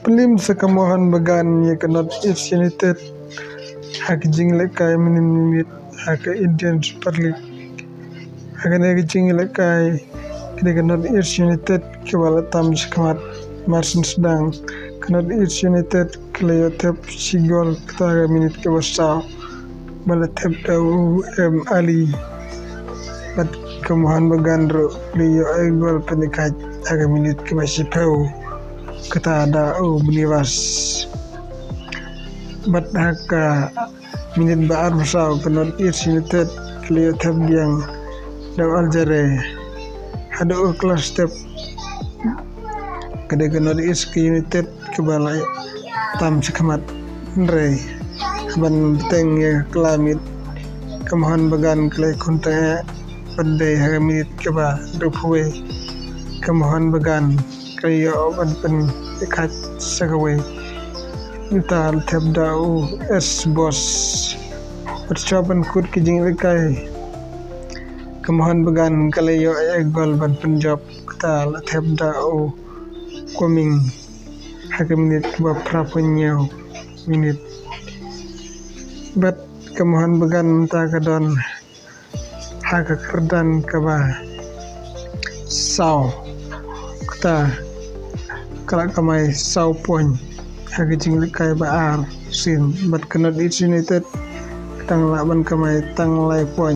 Pelim sakamohan bagan ye cannot East United hak jingle kai minimit hak Indian Super League hak ne jingle kai kene cannot East United ke wala tam skamat Martin sedang cannot East United kele tep sigol kata minit ke basa bala tep dau Ali bat kamohan bagan ro liyo ay gol penikat hak minit ke masipau kata ada beniwas bat haka minit baar besau penot East United kelihat yang daw aljare ada kelas step kada kenot East United kebalai tam sekamat nre ban teng ya kelamit kemohon bagan kelai konta pada hari minit keba dupwe kemohon bagan kayo ban ikat sagaway Nital tebdau es bos percoban kut kijing lekai kemohon bagan kalayo egol ban penjab tal tebdau koming hak minit ba prapunyo minit bat kemohon bagan ta kadon hak kerdan kaba saw kata kala kamay saw pon hak jing lekai baar sin bat kenot East United tang laban kamay tang lai pon